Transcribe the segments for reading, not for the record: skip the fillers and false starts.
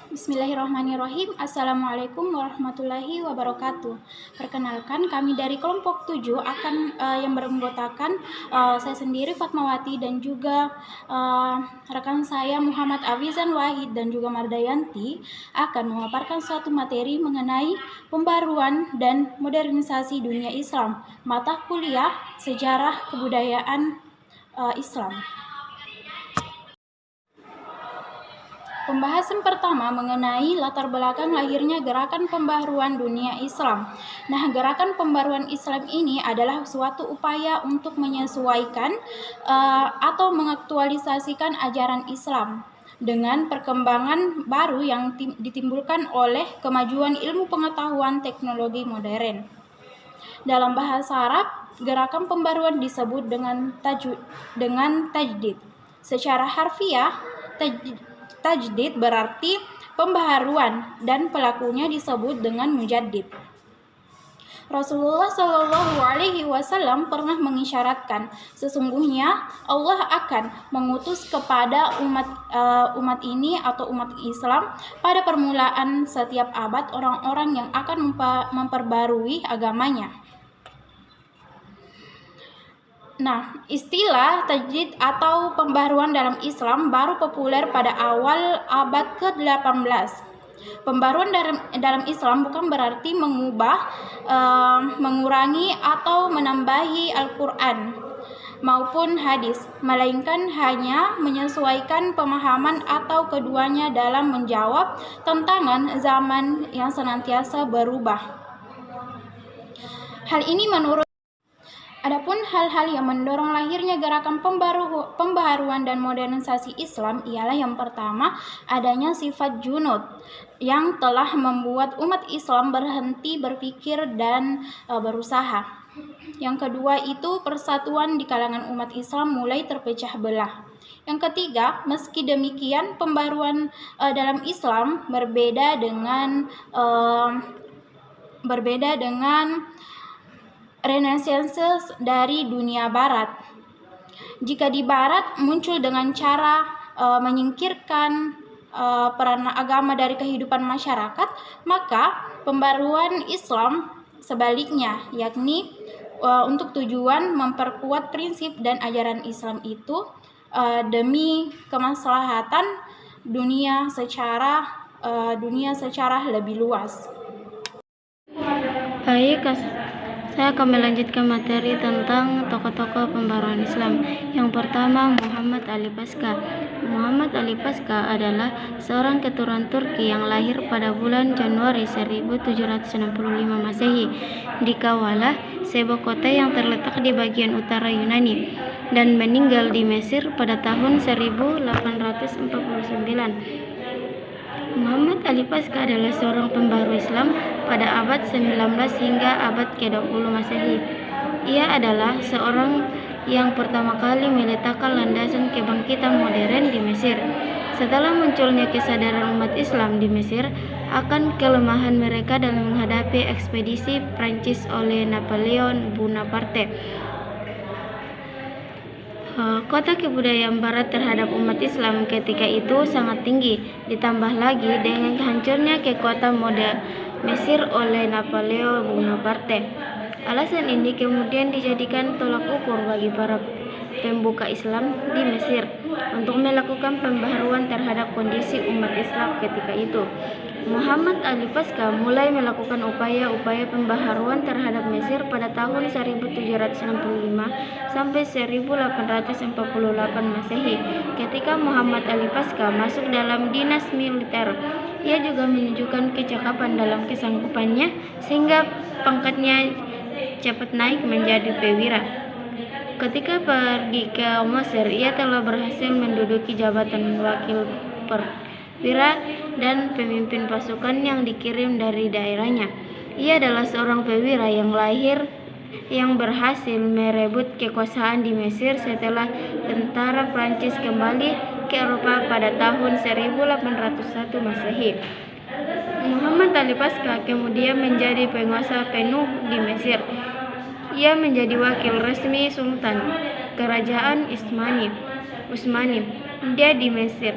Bismillahirrahmanirrahim. Assalamualaikum warahmatullahi wabarakatuh. Perkenalkan, kami dari kelompok 7 akan yang beranggotakan saya sendiri Fatmawati dan juga rekan saya Muhammad Afizan Wahid dan juga Mardayanti akan memaparkan suatu materi mengenai pembaruan dan modernisasi dunia Islam, mata kuliah Sejarah Kebudayaan Islam. Pembahasan pertama mengenai latar belakang lahirnya gerakan pembaharuan dunia Islam. Nah, gerakan pembaruan Islam ini adalah suatu upaya untuk menyesuaikan atau mengaktualisasikan ajaran Islam dengan perkembangan baru yang ditimbulkan oleh kemajuan ilmu pengetahuan teknologi modern. Dalam bahasa Arab, gerakan pembaruan disebut dengan tajdid. Secara harfiah, tajdid berarti pembaharuan dan pelakunya disebut dengan mujaddid. Rasulullah Shallallahu Alaihi Wasallam pernah mengisyaratkan sesungguhnya Allah akan mengutus kepada umat ini atau umat Islam pada permulaan setiap abad orang-orang yang akan memperbarui agamanya. Nah, istilah tajdid atau pembaharuan dalam Islam baru populer pada awal abad ke-18. Pembaruan dalam Islam bukan berarti mengubah, mengurangi atau menambahi Al-Quran maupun hadis, melainkan hanya menyesuaikan pemahaman atau keduanya dalam menjawab tantangan zaman yang senantiasa berubah. Adapun hal-hal yang mendorong lahirnya gerakan pembaharuan dan modernisasi Islam ialah yang pertama, adanya sifat junud yang telah membuat umat Islam berhenti berpikir dan berusaha. Yang kedua itu persatuan di kalangan umat Islam mulai terpecah belah. Yang ketiga, meski demikian pembaruan dalam Islam berbeda dengan Renaissance dari dunia barat. Jika di barat muncul dengan cara menyingkirkan peran agama dari kehidupan masyarakat, maka pembaruan Islam sebaliknya, yakni untuk tujuan memperkuat prinsip dan ajaran Islam itu demi kemaslahatan dunia secara lebih luas. Baik, saya akan melanjutkan materi tentang tokoh-tokoh pembaruan Islam. Yang pertama, Muhammad Ali Pasca. Muhammad Ali Pasca adalah seorang keturunan Turki yang lahir pada bulan Januari 1765 Masehi di Kawalah, sebuah kota yang terletak di bagian utara Yunani, dan meninggal di Mesir pada tahun 1849. Muhammad Ali Pasca adalah seorang pembaru Islam pada abad 19 hingga abad ke-20 Masehi. Ia adalah seorang yang pertama kali meletakkan landasan kebangkitan modern di Mesir. Setelah munculnya kesadaran umat Islam di Mesir akan kelemahan mereka dalam menghadapi ekspedisi Prancis oleh Napoleon Bonaparte, kota kebudayaan barat terhadap umat Islam ketika itu sangat tinggi, ditambah lagi dengan hancurnya kekuatan modern Mesir oleh Napoleon Bonaparte. Alasan ini kemudian dijadikan tolak ukur bagi para pembuka Islam di Mesir untuk melakukan pembaharuan terhadap kondisi umat Islam ketika itu. Muhammad Ali Pasca mulai melakukan upaya-upaya pembaharuan terhadap Mesir pada tahun 1765 sampai 1848 Masehi. Ketika Muhammad Ali Pasca masuk dalam dinas militer, ia juga menunjukkan kecakapan dalam kesanggupannya sehingga pangkatnya cepat naik menjadi perwira. Ketika pergi ke Mesir, ia telah berhasil menduduki jabatan wakil perwira dan pemimpin pasukan yang dikirim dari daerahnya. Ia adalah seorang perwira yang berhasil merebut kekuasaan di Mesir setelah tentara Prancis kembali ke Eropa pada tahun 1801 Masehi. Muhammad Ali Pasca kemudian menjadi penguasa penuh di Mesir. Ia menjadi wakil resmi Sultan Kerajaan Utsmani dia di Mesir.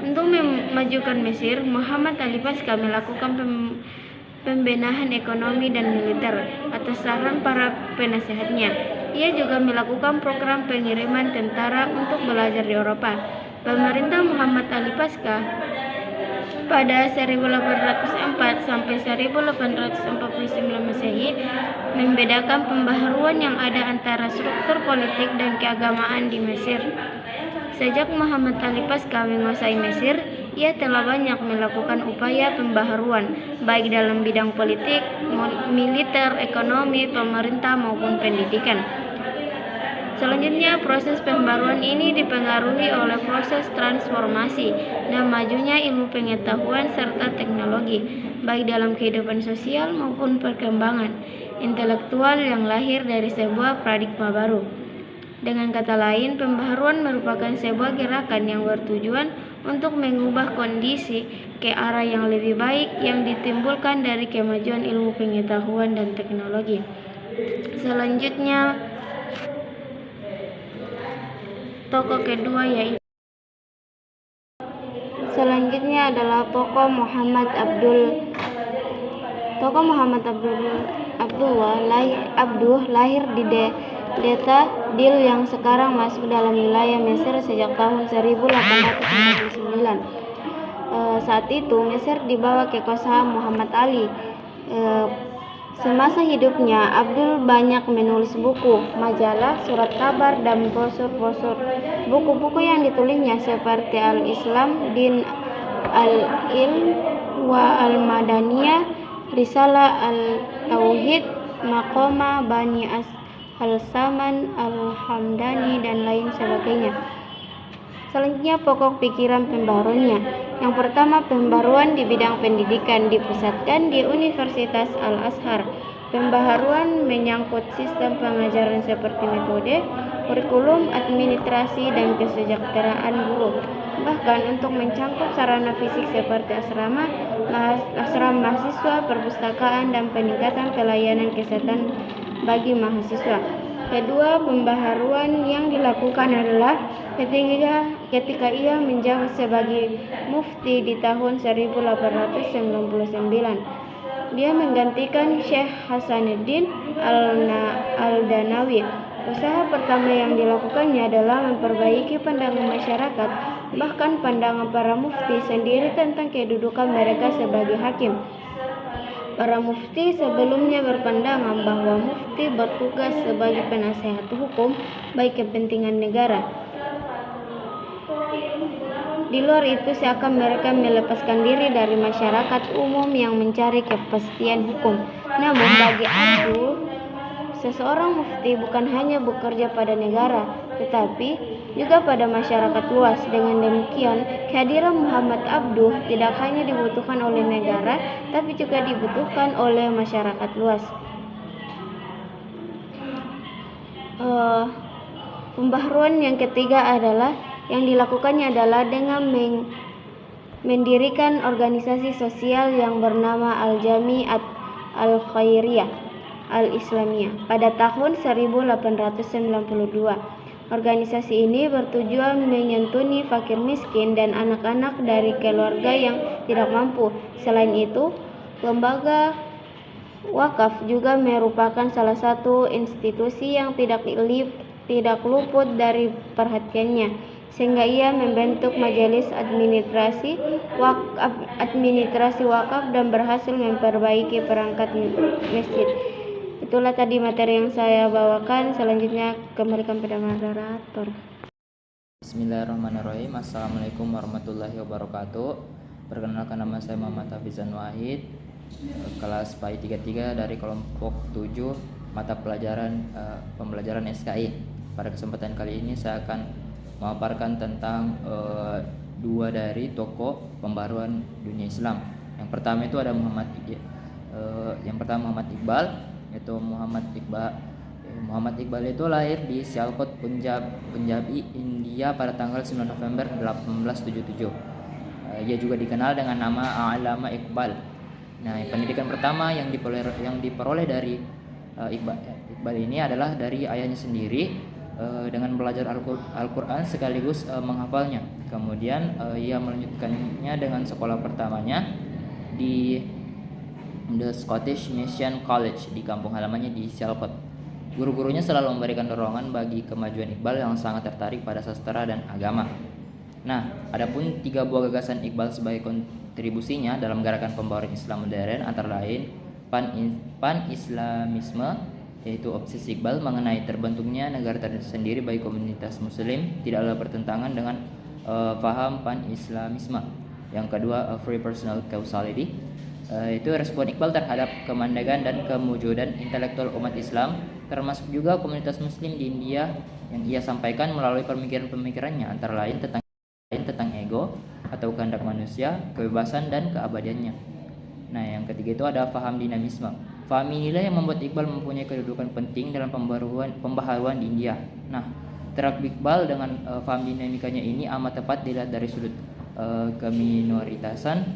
Untuk memajukan Mesir, Muhammad Ali Pasca melakukan pembenahan ekonomi dan militer atas saran para penasehatnya. Ia juga melakukan program pengiriman tentara untuk belajar di Eropa. Pemerintah Muhammad Ali Pasca pada 1804 sampai 1849 Masehi membedakan pembaharuan yang ada antara struktur politik dan keagamaan di Mesir. Sejak Muhammad Ali Pasca menguasai Mesir, ia telah banyak melakukan upaya pembaharuan, baik dalam bidang politik, militer, ekonomi, pemerintah maupun pendidikan. Selanjutnya, proses pembaruan ini dipengaruhi oleh proses transformasi dan majunya ilmu pengetahuan serta teknologi, baik dalam kehidupan sosial maupun perkembangan intelektual yang lahir dari sebuah paradigma baru. Dengan kata lain, pembaharuan merupakan sebuah gerakan yang bertujuan untuk mengubah kondisi ke arah yang lebih baik yang ditimbulkan dari kemajuan ilmu pengetahuan dan teknologi. Selanjutnya, tokoh kedua adalah tokoh Muhammad Abduh lahir di Deta Dil yang sekarang masuk dalam wilayah Mesir sejak tahun 1849. Saat itu Mesir dibawa kekuasaan Muhammad Ali. Semasa hidupnya, Abdul banyak menulis buku, majalah, surat kabar, dan brosur-brosur. Buku-buku yang ditulisnya seperti Al-Islam, Din Al-Ilm wa Al-Madaniyah, Risalah Al-Tauhid, Maqama Bani Al-Saman Al-Hamdani, dan lain sebagainya. Selanjutnya, pokok pikiran pembaruannya. Yang pertama, pembaruan di bidang pendidikan dipusatkan di Universitas Al-Azhar. Pembaharuan menyangkut sistem pengajaran seperti metode, kurikulum, administrasi, dan kesejahteraan guru. Bahkan untuk mencangkup sarana fisik seperti asrama mahasiswa, perpustakaan, dan peningkatan pelayanan kesehatan bagi mahasiswa. Kedua, pembaharuan yang dilakukan adalah ketika ia menjabat sebagai mufti di tahun 1899. Dia menggantikan Syekh Hasanuddin Al-Danawi. Usaha pertama yang dilakukannya adalah memperbaiki pandangan masyarakat, bahkan pandangan para mufti sendiri tentang kedudukan mereka sebagai hakim. Para mufti sebelumnya berpandangan bahwa mufti bertugas sebagai penasehat hukum bagi kepentingan negara. Di luar itu, seakan mereka melepaskan diri dari masyarakat umum yang mencari kepastian hukum. Namun bagi Abdul, seseorang mufti bukan hanya bekerja pada negara, tetapi juga pada masyarakat luas. Dengan demikian, kehadiran Muhammad Abduh tidak hanya dibutuhkan oleh negara, tapi juga dibutuhkan oleh masyarakat luas. Pembaharuan yang ketiga yang dilakukannya adalah dengan mendirikan organisasi sosial yang bernama Al-Jami'at Al-Khairiyah Al-Islamiyah pada tahun 1892. Organisasi ini bertujuan menyantuni fakir miskin dan anak-anak dari keluarga yang tidak mampu. Selain itu, lembaga wakaf juga merupakan salah satu institusi yang tidak luput dari perhatiannya, sehingga ia membentuk majelis administrasi wakaf dan berhasil memperbaiki perangkat masjid. Itulah tadi materi yang saya bawakan. Selanjutnya kembalikan pada moderator. Bismillahirrahmanirrahim. Assalamualaikum warahmatullahi wabarakatuh. Perkenalkan, nama saya Muhammad Hafizan Wahid, kelas PAI 33 dari kelompok 7 mata pelajaran pembelajaran SKI. Pada kesempatan kali ini saya akan memaparkan tentang dua dari tokoh pembaruan dunia Islam. Yang pertama itu ada Muhammad Iqbal, yaitu Muhammad Iqbal itu lahir di Sialkot, Punjabi, India pada tanggal 9 November 1877. Ia juga dikenal dengan nama Allama Iqbal. Nah, pendidikan pertama yang diperoleh dari Iqbal ini adalah dari ayahnya sendiri, dengan belajar Al-Quran sekaligus menghafalnya. Kemudian ia melanjutkannya dengan sekolah pertamanya di The Scottish Mission College di kampung halamannya di Salford. Guru-gurunya selalu memberikan dorongan bagi kemajuan Iqbal yang sangat tertarik pada sastra dan agama. Nah, adapun 3 buah gagasan Iqbal sebagai kontribusinya dalam gerakan pembaharuan Islam modern antara lain pan-Islamisme, yaitu obsesi Iqbal mengenai terbentuknya negara tersendiri bagi komunitas muslim tidaklah bertentangan dengan paham pan-Islamisme. Yang kedua, free personal causality, itu respon Iqbal terhadap kemandegan dan kewujudan intelektual umat Islam, termasuk juga komunitas muslim di India, yang ia sampaikan melalui pemikiran-pemikirannya antara lain tentang ego atau kehendak manusia, kebebasan dan keabadiannya. Nah, yang ketiga itu ada paham dinamisme. Paham inilah yang membuat Iqbal mempunyai kedudukan penting dalam pembaharuan di India. Nah, terak Iqbal dengan paham dinamikanya ini amat tepat dilihat dari sudut keminoritasan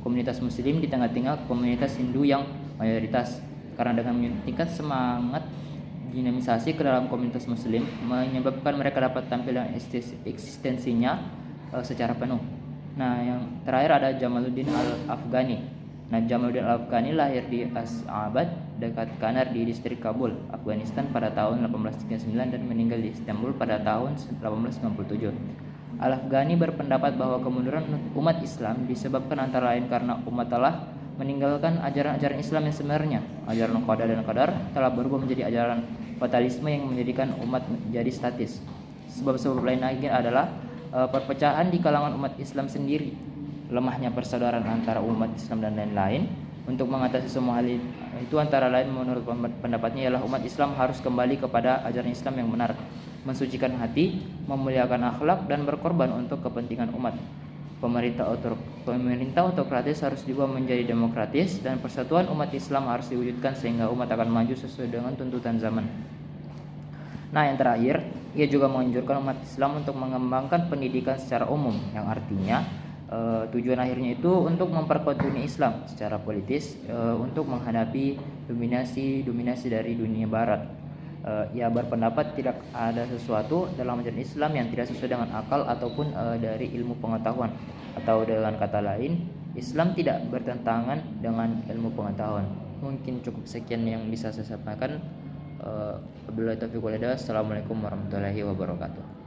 komunitas muslim di tengah-tengah komunitas Hindu yang mayoritas. Karena dengan meningkat semangat dinamisasi ke dalam komunitas muslim menyebabkan mereka dapat tampil dengan eksistensinya secara penuh. Nah, yang terakhir ada Jamaluddin Al-Afghani. Nah, Jamaluddin Al-Afghani lahir di Asadabad dekat Kanar di distrik Kabul, Afghanistan pada tahun 1839 dan meninggal di Istanbul pada tahun 1897. Al-Afghani berpendapat bahwa kemunduran umat Islam disebabkan antara lain karena umat telah meninggalkan ajaran-ajaran Islam yang sebenarnya. Ajaran qada dan qadar telah berubah menjadi ajaran fatalisme yang menjadikan umat menjadi statis. Sebab-sebab lain lagi adalah perpecahan di kalangan umat Islam sendiri, lemahnya persaudaraan antara umat Islam dan lain-lain. Untuk mengatasi semua hal itu antara lain menurut pendapatnya ialah umat Islam harus kembali kepada ajaran Islam yang benar, mensucikan hati, memuliakan akhlak dan berkorban untuk kepentingan umat. Pemerintah autokratis harus diubah menjadi demokratis dan persatuan umat Islam harus diwujudkan sehingga umat akan maju sesuai dengan tuntutan zaman. Nah, yang terakhir, ia juga menganjurkan umat Islam untuk mengembangkan pendidikan secara umum, yang artinya tujuan akhirnya itu untuk memperkuat dunia Islam secara politis untuk menghadapi dominasi dari dunia Barat. Ia berpendapat tidak ada sesuatu dalam ajaran Islam yang tidak sesuai dengan akal ataupun dari ilmu pengetahuan, atau dengan kata lain, Islam tidak bertentangan dengan ilmu pengetahuan. Mungkin cukup sekian yang bisa saya sampaikan. Wabillahi taufiq wal hidayah. Assalamualaikum warahmatullahi wabarakatuh.